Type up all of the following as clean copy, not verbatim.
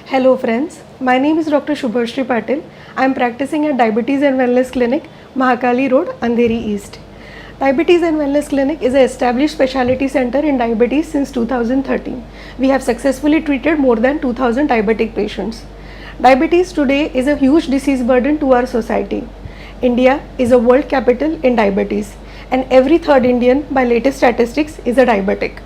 Hello friends, my name is Dr. Shubhashri Patil. I am practicing at Diabetes and Wellness Clinic, Mahakali Road, Andheri East. Diabetes and Wellness Clinic is an established specialty center in diabetes since 2013. We have successfully treated more than 2000 diabetic patients. Diabetes today is a huge disease burden to our society. India is a world capital in diabetes, and every third Indian by latest statistics is a diabetic.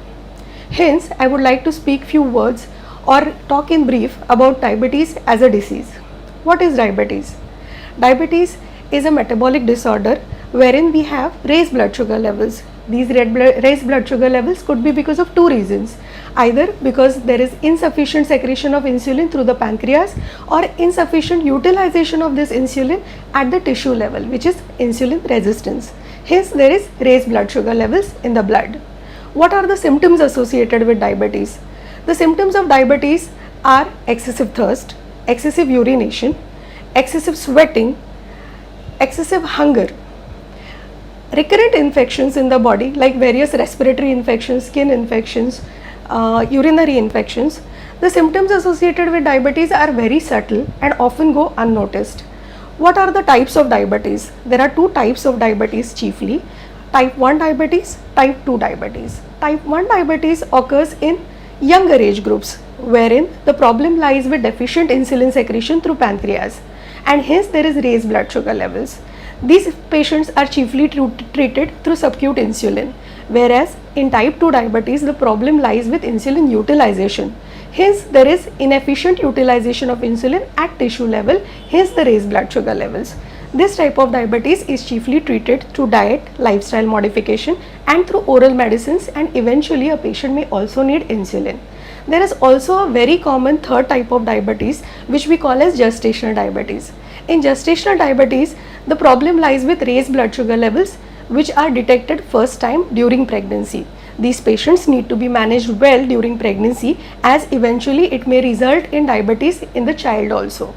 Hence, I would like to speak few words or talk in brief about diabetes as a disease. What is diabetes? Diabetes is a metabolic disorder wherein we have raised blood sugar levels. These raised blood sugar levels could be because of two reasons. Either because there is insufficient secretion of insulin through the pancreas or insufficient utilization of this insulin at the tissue level, which is insulin resistance. Hence, there is raised blood sugar levels in the blood. What are the symptoms associated with diabetes? The symptoms of diabetes are excessive thirst, excessive urination, excessive sweating, excessive hunger, recurrent infections in the body like various respiratory infections, skin infections, urinary infections. The symptoms associated with diabetes are very subtle and often go unnoticed. What are the types of diabetes? There are two types of diabetes chiefly. Type 1 diabetes, type 2 diabetes. Type 1 diabetes occurs in younger age groups wherein the problem lies with deficient insulin secretion through pancreas, and hence there is raised blood sugar levels. These patients are chiefly treated through subcute insulin, whereas in type 2 diabetes the problem lies with insulin utilization. Hence there is inefficient utilization of insulin at tissue level, hence the raised blood sugar levels. This type of diabetes is chiefly treated through diet, lifestyle modification and through oral medicines, and eventually a patient may also need insulin. There is also a very common third type of diabetes which we call as gestational diabetes. In gestational diabetes, the problem lies with raised blood sugar levels which are detected first time during pregnancy. These patients need to be managed well during pregnancy, as eventually it may result in diabetes in the child also.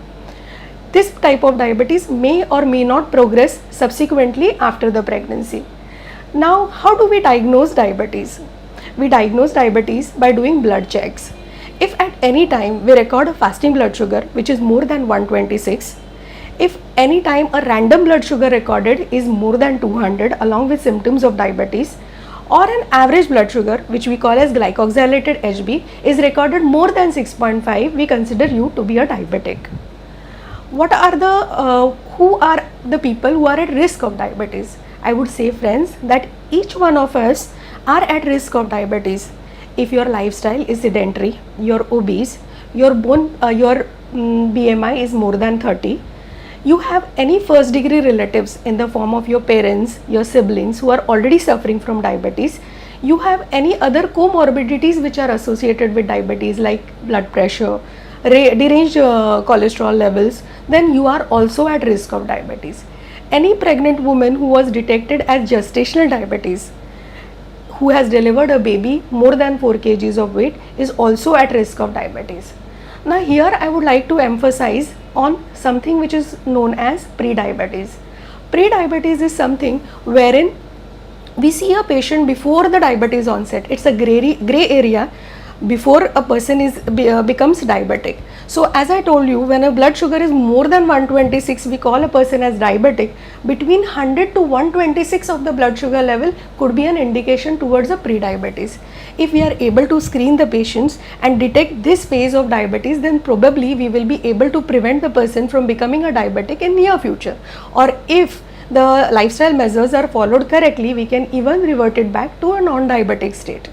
This type of diabetes may or may not progress subsequently after the pregnancy. Now, how do we diagnose diabetes? We diagnose diabetes by doing blood checks. If at any time we record a fasting blood sugar which is more than 126, if any time a random blood sugar recorded is more than 200 along with symptoms of diabetes, or an average blood sugar which we call as glycosylated HB is recorded more than 6.5, we consider you to be a diabetic. What are who are the people who are at risk of diabetes? I would say, friends, that each one of us are at risk of diabetes. If your lifestyle is sedentary, you're obese, your BMI is more than 30, you have any first degree relatives in the form of your parents, your siblings who are already suffering from diabetes, you have any other comorbidities which are associated with diabetes like blood pressure, deranged cholesterol levels, then you are also at risk of diabetes. Any pregnant woman who was detected as gestational diabetes, who has delivered a baby more than 4 kgs of weight, is also at risk of diabetes. Now here I would like to emphasize on something which is known as pre-diabetes. Pre-diabetes is something wherein we see a patient before the diabetes onset. It's a gray area before a person becomes diabetic. So as I told you, when a blood sugar is more than 126, we call a person as diabetic. Between 100 to 126 of the blood sugar level could be an indication towards a pre-diabetes. If we are able to screen the patients and detect this phase of diabetes, then probably we will be able to prevent the person from becoming a diabetic in near future. Or if the lifestyle measures are followed correctly, we can even revert it back to a non-diabetic state.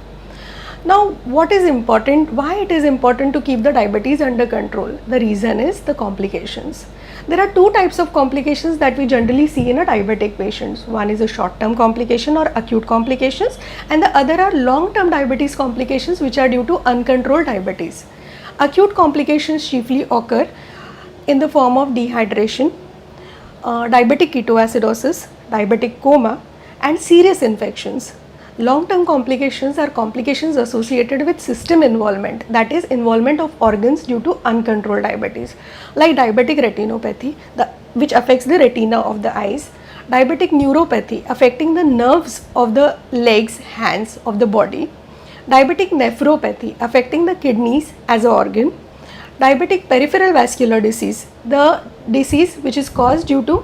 Now, what is important? Why it is important to keep the diabetes under control? The reason is the complications. There are two types of complications that we generally see in a diabetic patient. One is a short-term complication or acute complications, and the other are long-term diabetes complications which are due to uncontrolled diabetes. Acute complications chiefly occur in the form of dehydration, diabetic ketoacidosis, diabetic coma, and serious infections. Long-term complications are complications associated with system involvement, that is involvement of organs due to uncontrolled diabetes, like diabetic retinopathy, which affects the retina of the eyes, diabetic neuropathy affecting the nerves of the legs, hands of the body, diabetic nephropathy affecting the kidneys as an organ, Diabetic peripheral vascular disease, the disease which is caused due to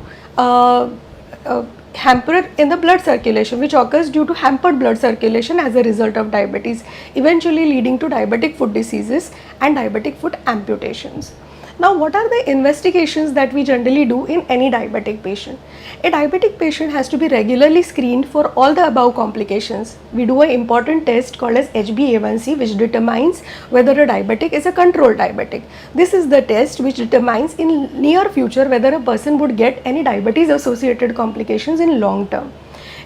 hamper in the blood circulation, which occurs due to hampered blood circulation as a result of diabetes, eventually leading to diabetic foot diseases and diabetic foot amputations. Now, what are the investigations that we generally do in any diabetic patient? A diabetic patient has to be regularly screened for all the above complications. We do an important test called as HbA1c, which determines whether a diabetic is a controlled diabetic. This is the test which determines in near future whether a person would get any diabetes associated complications in long term.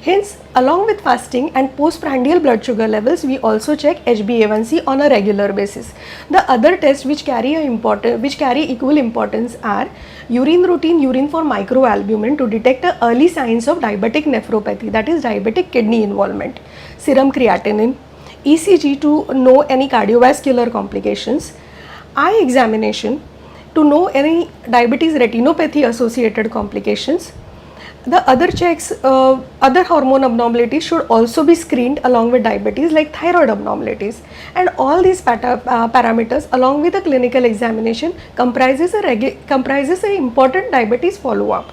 Hence, along with fasting and postprandial blood sugar levels, we also check HbA1c on a regular basis. The other tests which carry equal importance are urine routine urine for microalbumin to detect the early signs of diabetic nephropathy, that is diabetic kidney involvement, serum creatinine, ECG to know any cardiovascular complications, eye examination to know any diabetes retinopathy associated complications. The other checks, other hormone abnormalities should also be screened along with diabetes, like thyroid abnormalities, and all these parameters along with the clinical examination comprises a important diabetes follow-up.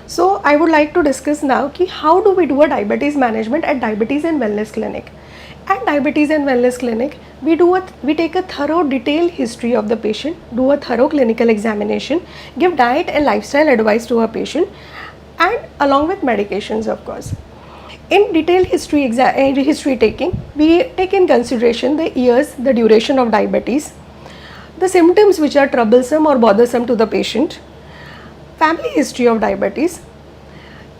So I would like to discuss now how do we do a diabetes management at Diabetes and Wellness Clinic. At Diabetes and Wellness Clinic, we take a thorough detailed history of the patient, do a thorough clinical examination, give diet and lifestyle advice to a patient, and along with medications, of course. In detailed history taking, we take in consideration the years, the duration of diabetes, the symptoms which are troublesome or bothersome to the patient, family history of diabetes.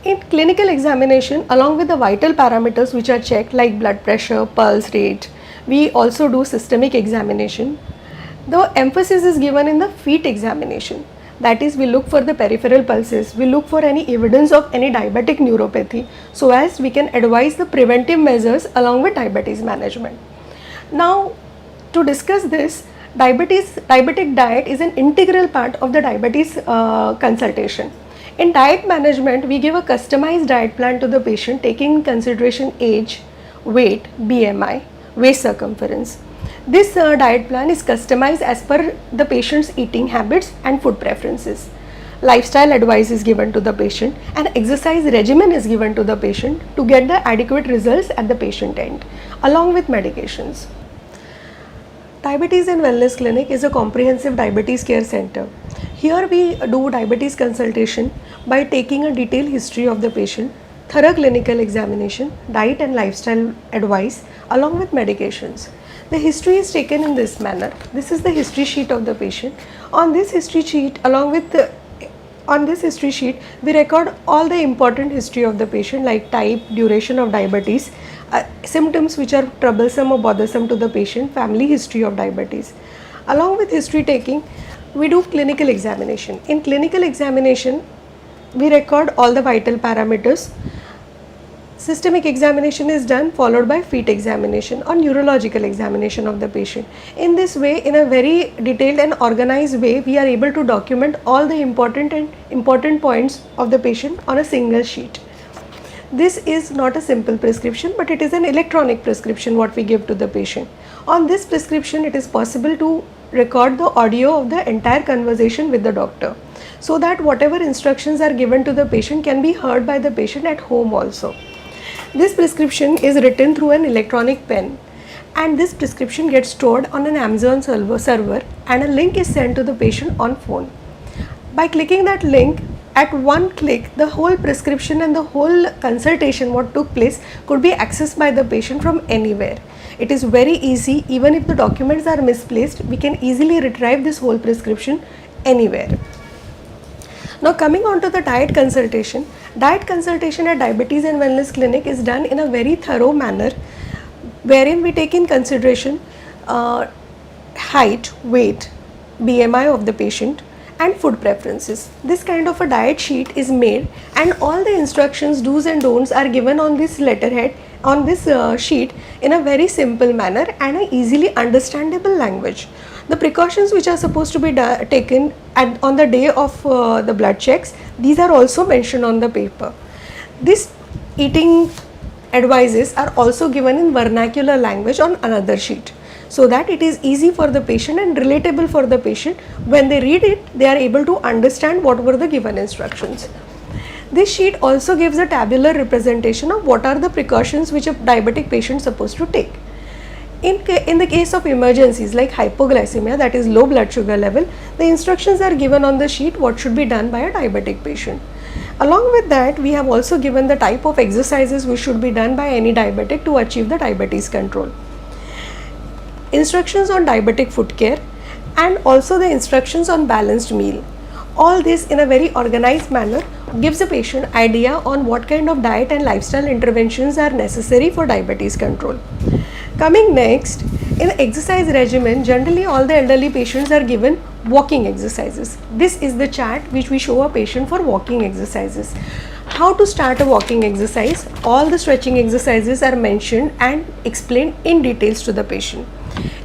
In clinical examination, along with the vital parameters which are checked like blood pressure, pulse rate, we also do systemic examination. The emphasis is given in the feet examination. That is, we look for the peripheral pulses, we look for any evidence of any diabetic neuropathy, so as we can advise the preventive measures along with diabetes management. Now, to discuss this, diabetic diet is an integral part of the diabetes consultation. In diet management, we give a customized diet plan to the patient taking in consideration age, weight, BMI, waist circumference. This diet plan is customized as per the patient's eating habits and food preferences. Lifestyle advice is given to the patient and exercise regimen is given to the patient to get the adequate results at the patient end, along with medications. Diabetes and Wellness Clinic is a comprehensive diabetes care center. Here we do diabetes consultation by taking a detailed history of the patient, thorough clinical examination, diet and lifestyle advice, along with medications. The history is taken in this manner. This is the history sheet of the patient. On this history sheet, we record all the important history of the patient, like type, duration of diabetes, symptoms which are troublesome or bothersome to the patient, family history of diabetes. Along with history taking, we do clinical examination. In clinical examination, we record all the vital parameters. Systemic examination is done, followed by feet examination or neurological examination of the patient. In this way, in a very detailed and organized way, we are able to document all the important points of the patient on a single sheet. This is not a simple prescription, but it is an electronic prescription what we give to the patient. On this prescription, it is possible to record the audio of the entire conversation with the doctor, so that whatever instructions are given to the patient can be heard by the patient at home also. This prescription is written through an electronic pen, and this prescription gets stored on an Amazon server, and a link is sent to the patient on phone. By clicking that link, at one click, the whole prescription and the whole consultation what took place could be accessed by the patient from anywhere. It is very easy. Even if the documents are misplaced, we can easily retrieve this whole prescription anywhere. Now, coming on to the diet consultation. Diet consultation at Diabetes and Wellness Clinic is done in a very thorough manner, wherein we take in consideration height, weight, BMI of the patient, and food preferences. This kind of a diet sheet is made, and all the instructions, do's and don'ts are given on this letterhead, on this sheet, in a very simple manner and a easily understandable language. The precautions which are supposed to be taken on the day of the blood checks, these are also mentioned on the paper. These eating advices are also given in vernacular language on another sheet. so that it is easy for the patient and relatable for the patient. When they read it, they are able to understand what were the given instructions. This sheet also gives a tabular representation of what are the precautions which a diabetic patient is supposed to take. In the case of emergencies like hypoglycemia, that is low blood sugar level, the instructions are given on the sheet what should be done by a diabetic patient. Along with that, we have also given the type of exercises which should be done by any diabetic to achieve the diabetes control. Instructions on diabetic foot care and also the instructions on balanced meal. All this in a very organized manner gives the patient idea on what kind of diet and lifestyle interventions are necessary for diabetes control. Coming next, in exercise regimen, generally all the elderly patients are given walking exercises. This is the chart which we show a patient for walking exercises. How to start a walking exercise? All the stretching exercises are mentioned and explained in details to the patient.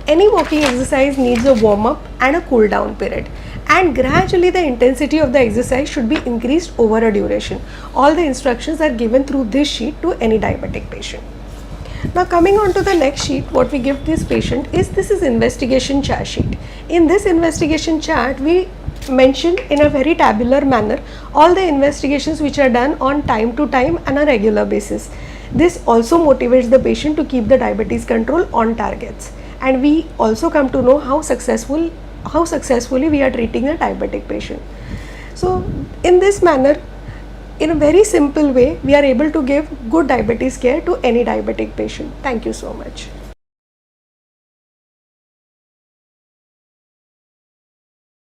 Any walking exercise needs a warm up and a cool down period, and gradually the intensity of the exercise should be increased over a duration. All the instructions are given through this sheet to any diabetic patient. Now coming on to the next sheet, what we give this patient is, this is investigation chart sheet. In this investigation chart, we mention in a very tabular manner all the investigations which are done on time to time and a regular basis. This also motivates the patient to keep the diabetes control on targets, and we also come to know how successfully we are treating a diabetic patient. So in this manner, in a very simple way, we are able to give good diabetes care to any diabetic patient. Thank you so much.